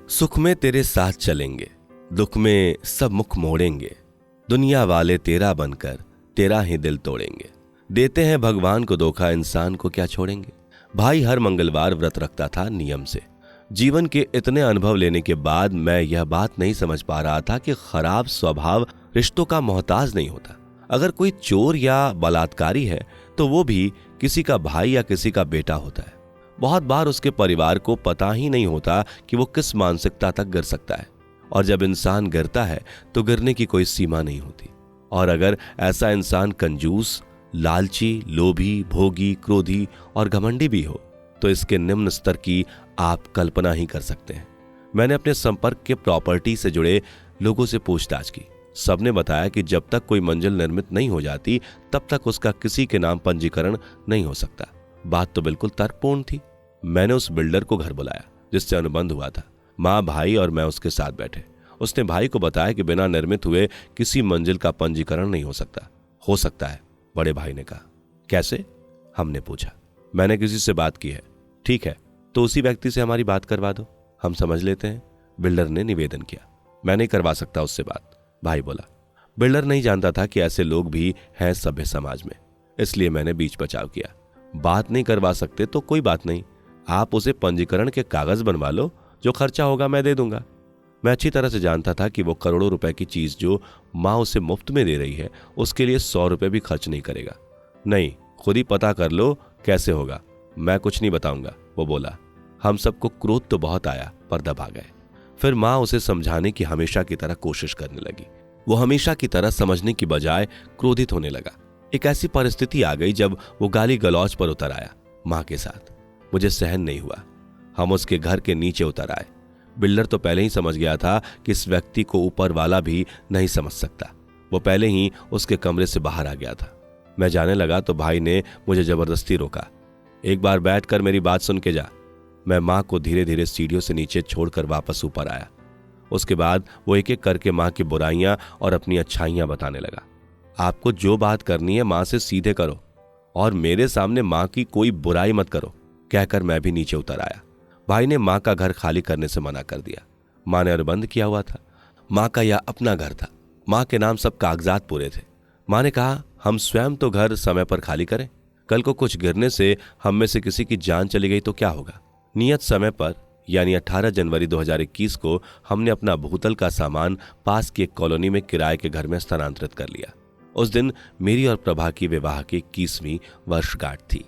सुख में तेरे साथ चलेंगे, दुख में सब मुख मोड़ेंगे, दुनिया वाले तेरा बनकर तेरा ही दिल तोड़ेंगे। देते हैं भगवान को धोखा, इंसान को क्या छोड़ेंगे। भाई हर मंगलवार व्रत रखता था नियम से। जीवन के इतने अनुभव लेने के बाद मैं यह बात नहीं समझ पा रहा था कि खराब स्वभाव रिश्तों का मोहताज नहीं होता। अगर कोई चोर या बलात्कारी है तो वो भी किसी का भाई या किसी का बेटा होता है। बहुत बार उसके परिवार को पता ही नहीं होता कि वो किस मानसिकता तक गिर सकता है, और जब इंसान गिरता है तो गिरने की कोई सीमा नहीं होती। और अगर ऐसा इंसान कंजूस, लालची, लोभी, भोगी, क्रोधी और घमंडी भी हो तो इसके निम्न स्तर की आप कल्पना ही कर सकते हैं। मैंने अपने संपर्क के प्रॉपर्टी से जुड़े लोगों से पूछताछ की। सबने बताया कि जब तक कोई मंजिल निर्मित नहीं हो जाती तब तक उसका किसी के नाम पंजीकरण नहीं हो सकता। बात तो बिल्कुल तर्कपूर्ण थी। मैंने उस बिल्डर को घर बुलाया जिससे अनुबंध हुआ था। माँ, भाई और मैं उसके साथ बैठे। उसने भाई को बताया कि बिना निर्मित हुए किसी मंजिल का पंजीकरण नहीं हो सकता। हो सकता है, बड़े भाई ने कहा। कैसे? हमने पूछा। मैंने किसी से बात की है। ठीक है, तो उसी व्यक्ति से हमारी बात करवा दो, हम समझ लेते हैं, बिल्डर ने निवेदन किया। मैं नहीं करवा सकता उससे बात, भाई बोला। बिल्डर नहीं जानता था कि ऐसे लोग भी हैं सभ्य समाज में, इसलिए मैंने बीच बचाव किया। बात नहीं करवा सकते तो कोई बात नहीं, आप उसे पंजीकरण के कागज बनवा लो, जो खर्चा होगा मैं दे दूंगा। मैं अच्छी तरह से जानता था कि वो करोड़ों रुपए की चीज जो माँ उसे मुफ्त में दे रही है उसके लिए 100 रुपए भी खर्च नहीं करेगा। नहीं, खुद ही पता कर लो कैसे होगा, मैं कुछ नहीं बताऊंगा, वो बोला। हम सबको क्रोध तो बहुत आया पर दबा गए। फिर माँ उसे समझाने की हमेशा की तरह कोशिश करने लगी। वो हमेशा की तरह समझने की बजाय क्रोधित होने लगा। एक ऐसी परिस्थिति आ गई जब वो गाली गलौज पर उतर आया माँ के साथ। मुझे सहन नहीं हुआ। हम उसके घर के नीचे उतर आए। बिल्डर तो पहले ही समझ गया था कि इस व्यक्ति को ऊपर वाला भी नहीं समझ सकता। वो पहले ही उसके कमरे से बाहर आ गया था। मैं जाने लगा तो भाई ने मुझे जबरदस्ती रोका। एक बार बैठकर मेरी बात सुन के जा। मैं माँ को धीरे धीरे सीढ़ियों से नीचे छोड़कर वापस ऊपर आया। उसके बाद वो एक एक करके माँ की बुराइयां और अपनी अच्छाइयां बताने लगा। आपको जो बात करनी है माँ से सीधे करो और मेरे सामने माँ की कोई बुराई मत करो, कहकर मैं भी नीचे उतर आया। भाई ने माँ का घर खाली करने से मना कर दिया। माँ ने अनुबंध किया हुआ था। माँ का यह अपना घर था। माँ के नाम सब कागजात पूरे थे। माँ ने कहा, हम स्वयं तो घर समय पर खाली करें। कल को कुछ गिरने से हम में से किसी की जान चली गई तो क्या होगा। नियत समय पर यानी 18 जनवरी 2021 को हमने अपना भूतल का सामान पास की एक कॉलोनी में किराए के घर में स्थानांतरित कर लिया। उस दिन मेरी और प्रभा की विवाह की 21वीं वर्षगांठ थी।